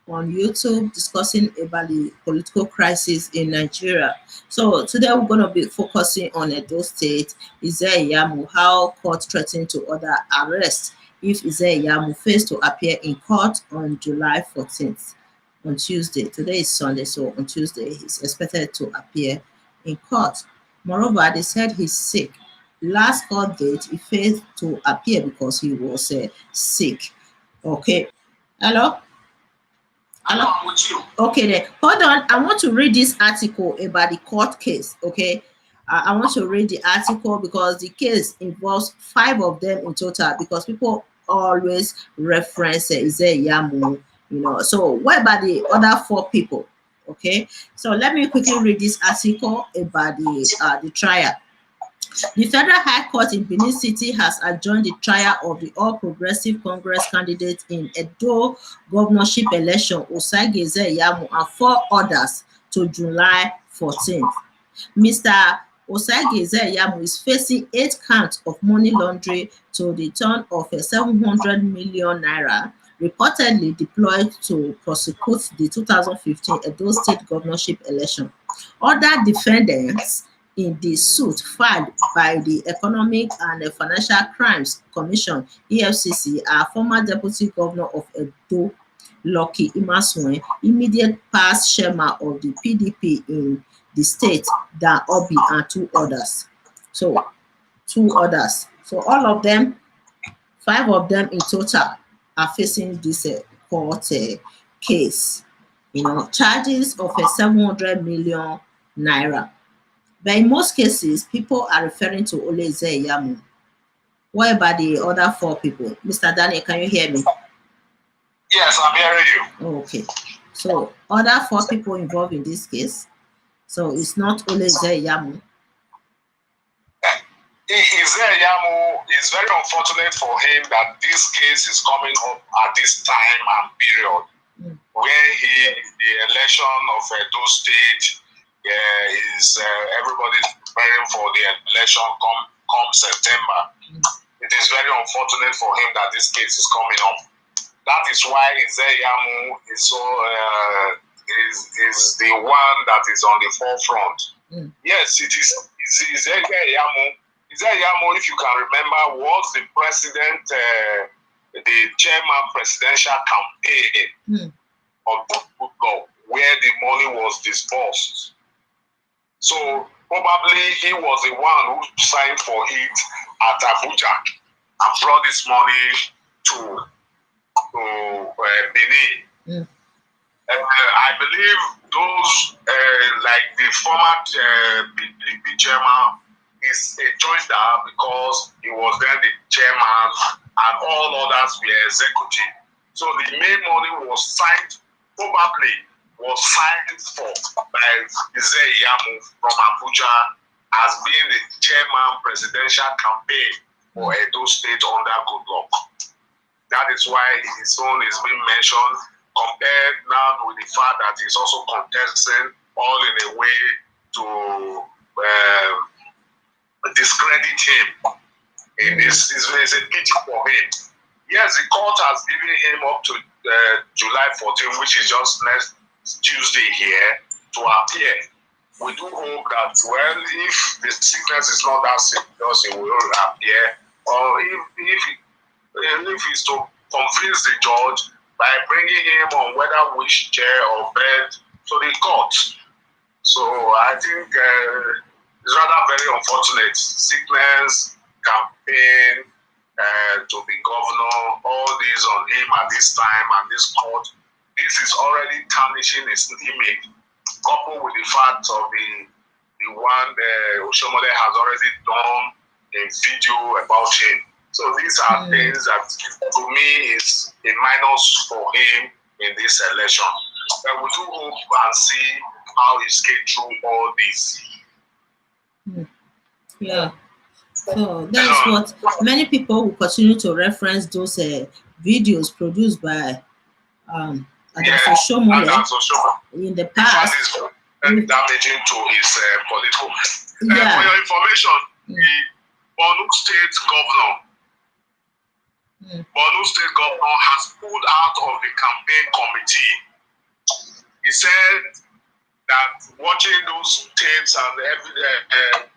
on YouTube discussing about the political crisis in Nigeria. So today we're going to be focusing on Edo State, Ize Iyamu, how court threatened to order arrest if Ize Iyamu fails to appear in court on July 14th, on Tuesday. Today is Sunday, so on Tuesday he's expected to appear in court. Moreover, they said he's sick. Last court date, he failed to appear because he was sick. Okay. Hello? Hello? I'm with you. Okay, then. Hold on. I want to read this article about the court case. Okay. I want to read the article because the case involves 5 of them in total because people always reference Ize Iyamu, So what about the other 4 people? Okay. So let me quickly read this article about the trial. The Federal High Court in Benin City has adjourned the trial of the All Progressive Congress candidate in Edo governorship election, Ize Iyamu, and 4 others to July 14th. Mr. Ize Iyamu is facing 8 counts of money laundering to the tune of 700 million naira, reportedly deployed to prosecute the 2015 Edo State governorship election. Other defendants in the suit filed by the Economic and Financial Crimes Commission (EFCC) are former Deputy Governor of Edo, Lucky Imasuen, immediate past chairman of the PDP in the state, Dan Obi, and 2 others. So 2 others. So all of them, 5 of them in total, are facing this court case. Charges of 700 million naira. But in most cases, people are referring to only Ize Iyamu. What about the other 4 people? Mr. Daniel, can you hear me? Yes, I'm hearing you. Okay. So, other 4 people involved in this case. So, it's not only Ize Iyamu. Ize Iyamu, is very unfortunate for him that this case is coming up at this time and period where the election of Edo State is everybody's preparing for the election come September. It is very unfortunate for him that this case is coming up. That is why Ize Iyamu is so is the one that is on the forefront. Yes, it is Ize Iyamu. Ize Iyamu, if you can remember, was the president, the chairman presidential campaign of the football where the money was disbursed. So probably he was the one who signed for it at Abuja and brought this money to Benin. I believe those like the former PDP chairman is a joiner because he was then the chairman and all others were executive. So the main money was signed for by Ize Iyamu from Abuja as being the chairman presidential campaign for Edo State under Goodluck. That is why his own is being mentioned, compared now with the fact that he's also contesting all in a way to discredit him. It's a pity for him. Yes, the court has given him up to July 14, which is just next Tuesday here, to appear. We do hope that, well, if the sickness is not that serious, he will appear. Or if he's to convince the judge by bringing him on whether which chair or bed to the court. So I think it's rather very unfortunate. Sickness, campaign, to be governor, all these on him at this time and this court. This is already tarnishing his image, coupled with the fact of the one Oshomole has already done a video about him. So these are things that, to me, is a minus for him in this election. But we do hope and see how he skates through all this. Yeah. So that's what many people will continue to reference those videos produced by Oshomole in the past. Damaging to his political. For your information, the Borno State Governor has pulled out of the campaign committee said that watching those tapes and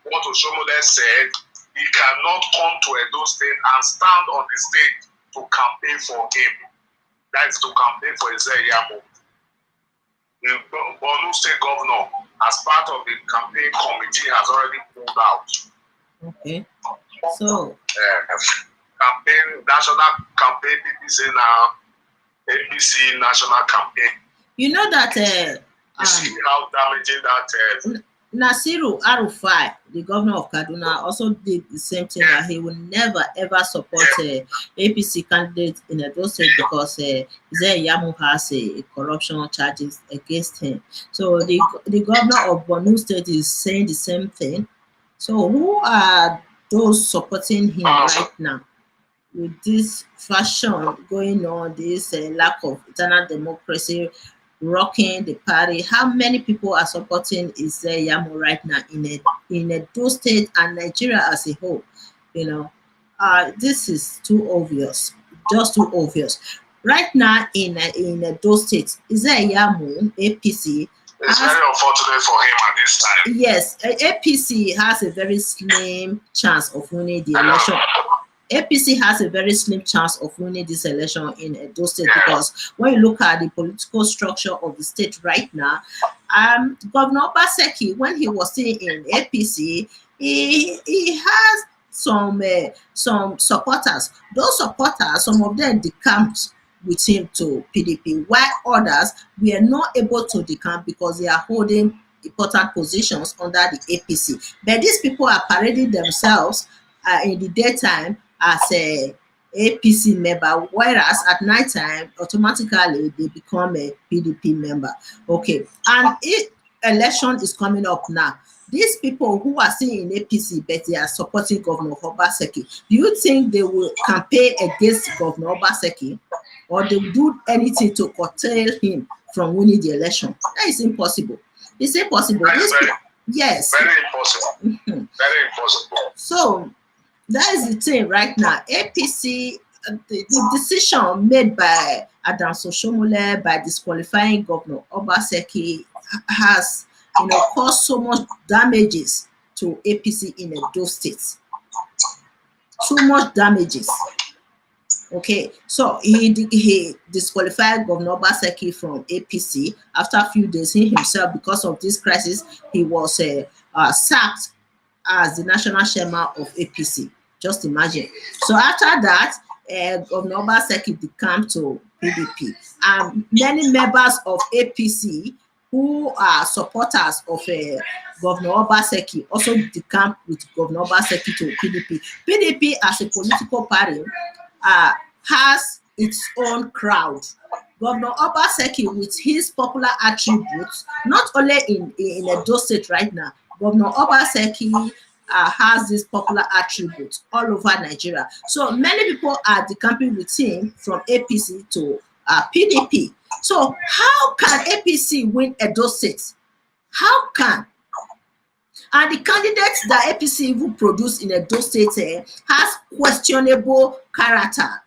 what Oshomole said, he cannot come to Edo State and stand on the stage to campaign for him. That is to campaign for Ize Iyamu. The Borno State governor, as part of the campaign committee, has already pulled out. Okay. So campaign, national campaign, BBC now, APC national campaign. You know that You see how damaging that Nasiru Arufai, the governor of Kaduna, also did the same thing, that he will never ever support APC candidate in Edo State because Ize Iyamu has a corruption charges against him. So the governor of Borno State is saying the same thing. So who are those supporting him right now with this fashion going on, this lack of internal democracy rocking the party? How many people are supporting Ize Iyamu right now in Edo State and Nigeria as a whole? You know, this is too obvious, just too obvious. Right now in Edo State, Ize Iyamu, APC. It's very unfortunate for him at this time. Yes, APC has a very slim chance of winning the election. APC has a very slim chance of winning this election in Edo State because when you look at the political structure of the state right now, Governor Obaseki, when he was still in APC, he has some supporters. Those supporters, some of them decamped with him to PDP, while others were not able to decamp because they are holding important positions under the APC. But these people are parading themselves in the daytime as a APC member, whereas at night time automatically they become a PDP member. Okay, and if election is coming up now, these people who are still in APC but they are supporting Governor Obaseki, do you think they will campaign against Governor Obaseki, or they will do anything to curtail him from winning the election? That is impossible. It's impossible. Yes. Very impossible. Very impossible. So that is the thing right now. APC, the decision made by Adam Soshomole by disqualifying Governor Obaseki has, caused so much damages to APC in Edo State. So much damages. Okay, so he disqualified Governor Obaseki from APC. After a few days, he himself, because of this crisis, he was sacked as the national chairman of APC. Just imagine. So after that, Governor Obaseki decamped to PDP, and many members of APC who are supporters of Governor Obaseki also decamped with Governor Obaseki to PDP. PDP as a political party has its own crowd. Governor Obaseki, with his popular attributes, not only in Edo State right now, Governor Obaseki has these popular attributes all over Nigeria. So many people are decamping with him from APC to PDP. So how can APC win Edo State? How can? And the candidates that APC even produced in Edo State has questionable character.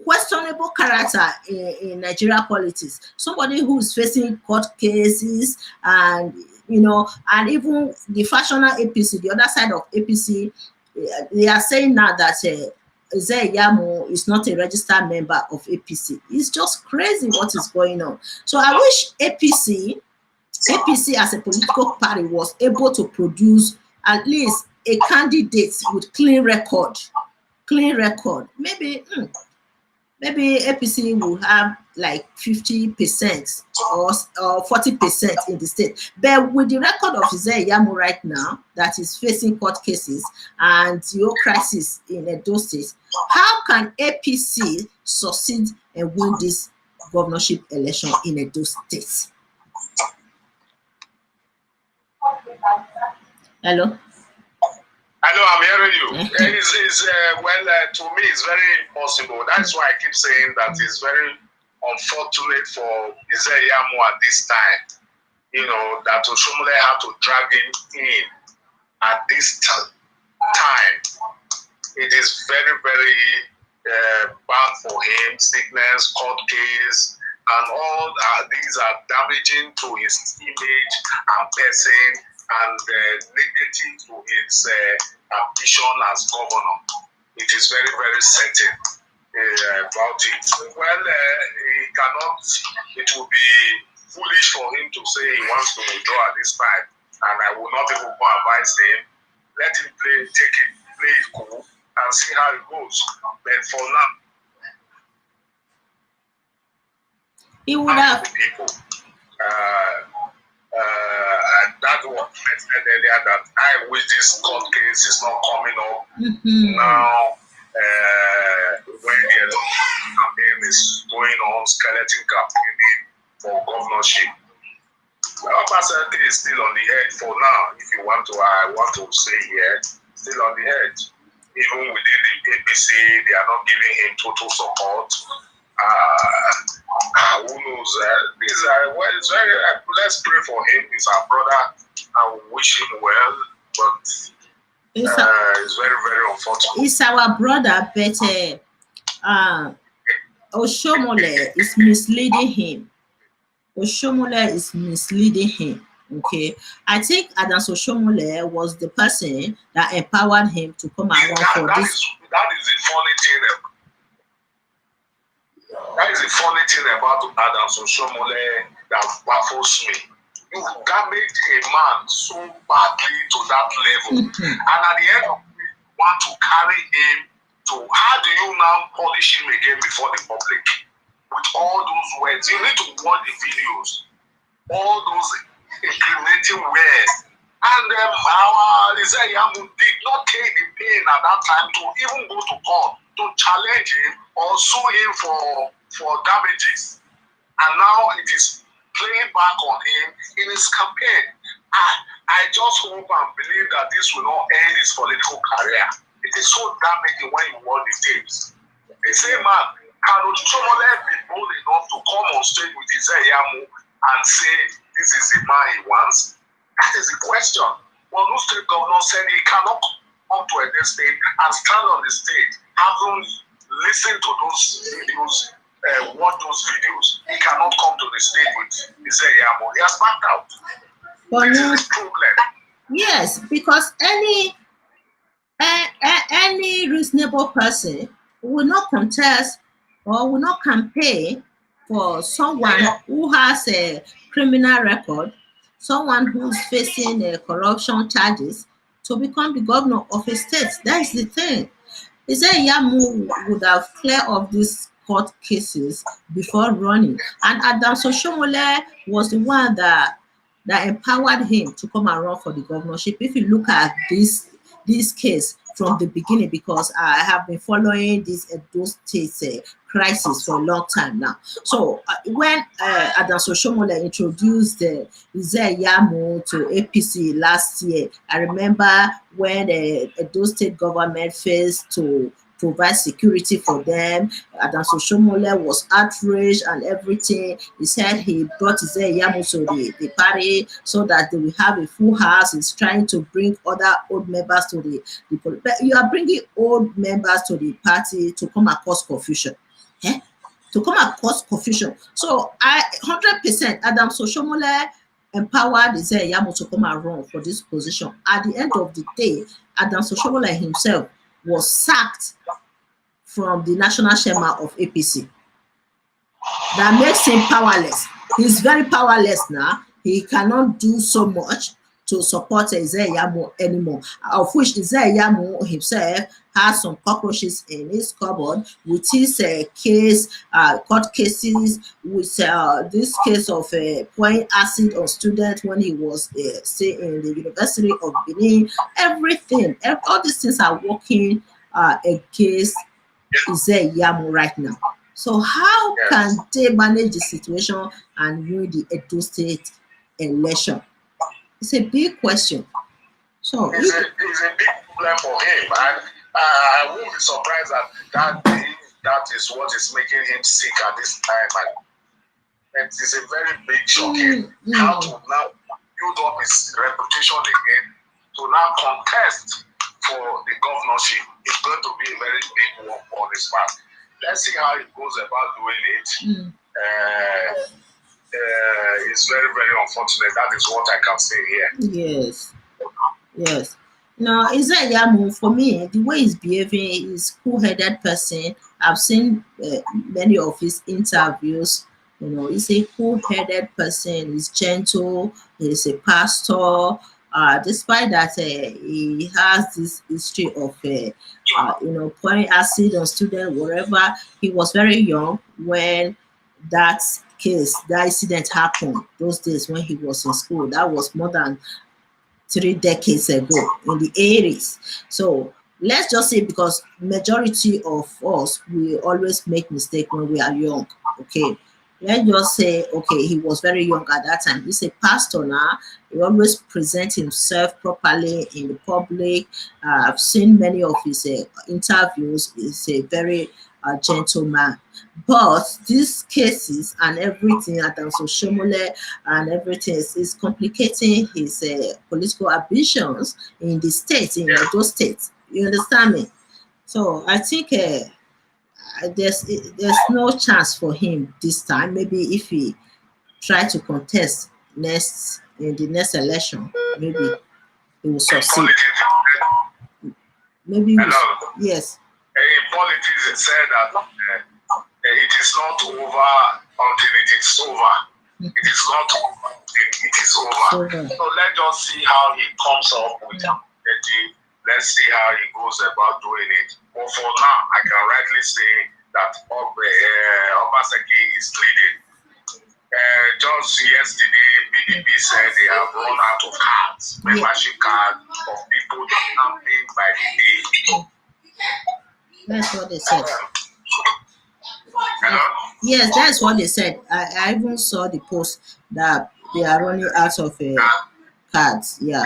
Questionable character in Nigeria politics. Somebody who is facing court cases, and and even the factional APC, the other side of APC, they are saying now that Ize Iyamu is not a registered member of APC. It's just crazy what is going on. So I wish APC as a political party was able to produce at least a candidate with clean record. Maybe APC will have like 50% or 40% in the state. But with the record of Ize Iyamu right now, that is facing court cases and the crisis in Edo State, how can APC succeed and win this governorship election in Edo State? Hello? Hello, I'm hearing you. To me, it's very impossible. That's why I keep saying that it's very unfortunate for Ize Iyamu at this time. That Oshomole had to drag him in at this time. It is very, very bad for him. Sickness, court case, and all these are damaging to his image and person and negative to his ambition as governor. It is very, very certain about it. Well, he cannot, it will be foolish for him to say he wants to withdraw at this time, and I will not even go advise him. Let him play it cool and see how it goes. But for now, he would have people. And that's what I said earlier, that I wish this court case is not coming up now when the campaign is going on, skeleton campaigning for governorship. Obaseki is still on the edge for now. If you want to, I want to say here, still on the edge. Even within the APC, they are not giving him total support. Who knows? Well, it's very. Let's pray for him. He's our brother, and we wish him well. But it's very, very unfortunate. He's our brother, but Oshomole is misleading him. Oshomole is misleading him. Okay, I think Adams Oshomole was the person that empowered him to come around for this. That is the funny thing. That is the funny thing about Adams Oshomole that baffles me. You damage a man so badly to that level, and at the end of it, you want to carry him to. How do you now polish him again before the public with all those words? You need to watch the videos, all those incriminating words. And our Ize Iyamu did not take the pain at that time to even go to court to challenge him or sue him for damages. And now it is playing back on him in his campaign. I just hope and believe that this will not end his political career. It is so damaging when you watch the tapes. They say, man, can Oshomole be bold enough to come on stage with Ize Iyamu and say this is the man he wants? That is the question. Well, no state governor said he cannot come to a state and stand on the stage, having listened to those videos, watch those videos. He cannot come to the stage with Ize Iyamu. He has backed out. This is the problem. Yes, because any reasonable person will not contest or will not campaign for someone who has a criminal record, someone who's facing corruption charges, to become the governor of a state. That's the thing. Ize Iyamu would have cleared up these court cases before running, and Adams Oshomole was the one that empowered him to come around for the governorship. If you look at this case from the beginning, because I have been following this Edo State crisis for a long time now. So when Adams Oshomole introduced Ize Iyamu to APC last year, I remember when the Edo State government faced to provide security for them. Adams Oshomole was outraged and everything. He said he brought Ize Iyamu to the party so that they will have a full house. He's trying to bring other old members to the but you are bringing old members to the party to come and cause confusion. To come and cause confusion. So I 100% Adams Oshomole empowered Ize Iyamu to come and run for this position. At the end of the day, Adams Oshomole himself was sacked from the national chairman of APC. That makes him powerless. He's very powerless now. He cannot do so much to support Ize Iyamu anymore, of which Ize Iyamu himself has some cockroaches in his cupboard with his court cases, with this case of pouring acid on students when he was say in the University of Benin. Everything, all these things are working against Ize Iyamu right now. So how can they manage the situation and win the Edo State election? It's a big question. So it's a big problem for him, and I won't be surprised that is what is making him sick at this time. And it is a very big shocking how to now build up his reputation again to now contest for the governorship. It's going to be a very big work on his part. Let's see how he goes about doing it. is very, very unfortunate. That is what I can say here. Yes. Yes. Now, Ize Iyamu, for me, the way he's behaving is cool-headed person. I've seen many of his interviews. He's a cool-headed person. He's gentle. He's a pastor. Despite that, he has this history of, pouring acid on students wherever. He was very young when that that incident happened. Those days when he was in school, that was more than 3 decades ago in the 80s. So let's just say, because majority of us, we always make mistake when we are young. Okay. Let's just say, okay, he was very young at that time. He's a pastor now. He always presents himself properly in the public. I've seen many of his interviews. He's a very gentle man. But these cases and everything, Adam Shomole and everything is complicating his political ambitions in the states, in those states. You understand me? So I think there's no chance for him this time. Maybe if he try to contest in the next election, maybe he will succeed. Maybe yes. In politics, it said that it is not over until it is over. It is not over until it is over. So let's just see how he comes up with it. Let's see how he goes about doing it. But for now, I can rightly say that Obaseki is leading. Just yesterday, PDP said they have run out of cards, membership cards of people that are paid by the day. That's what they said. Hello? Yes, that's what they said. I even saw the post that they are running out of cards. Yeah.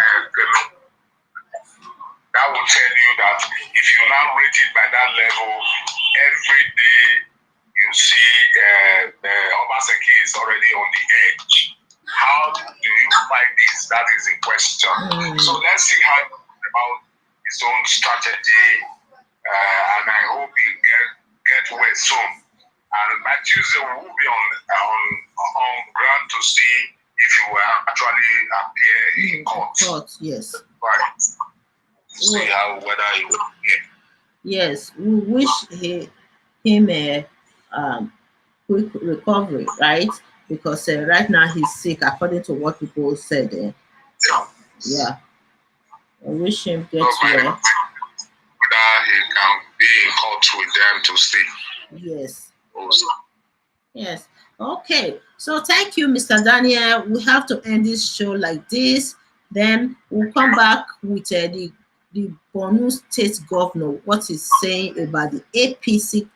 That will tell you that if you now rate it by that level, every day you see Obaseki is already on the edge. How do you fight this? That is a question. So let's see how about his own strategy, and I hope he get well soon. And by Tuesday we will be on ground to see if he will actually appear in court. Yes. Right. See how whether he will appear. Yes, we wish him a quick recovery, right? Because right now he's sick, according to what people said. Yeah. I wish him get well. That he can be in court with them to stay. Yes. Also. Yes. Okay. So thank you, Mr. Daniel. We have to end this show like this. Then we'll come back with the Borno State Governor, what he's saying about the APC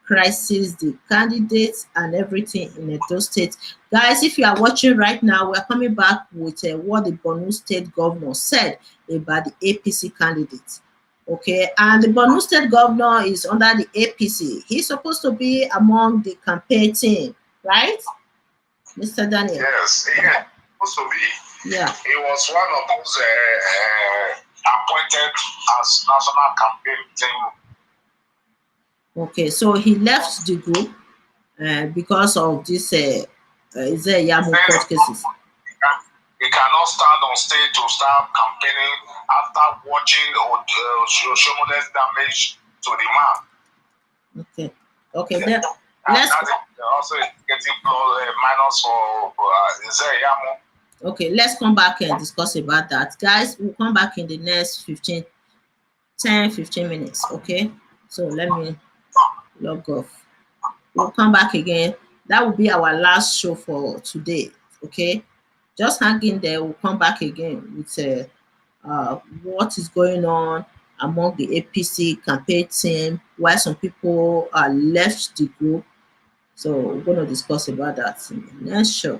crisis, the candidates, and everything in those states. Guys, if you are watching right now, we're coming back with what the Borno State Governor said about the APC candidates. Okay, and the Borno State Governor is under the APC. He's supposed to be among the campaign team, right, Mr. Daniel? Yes, yeah, supposed to be. Yeah. He was one of those appointed as national campaign team. Okay, so he left the group because of this Ize Iyamu court cases. He cannot stand on stage to start campaigning after watching Shomole's damage to the man. Okay. Okay. Then let's also getting minus for Ize Iyamu. Okay, let's come back and discuss about that. Guys, we'll come back in the next 15 minutes. Okay. So let me log off. We'll come back again. That will be our last show for today. Okay. Just hang in there. We'll come back again with what is going on among the APC campaign team, why some people left the group. So we're going to discuss about that in the next show.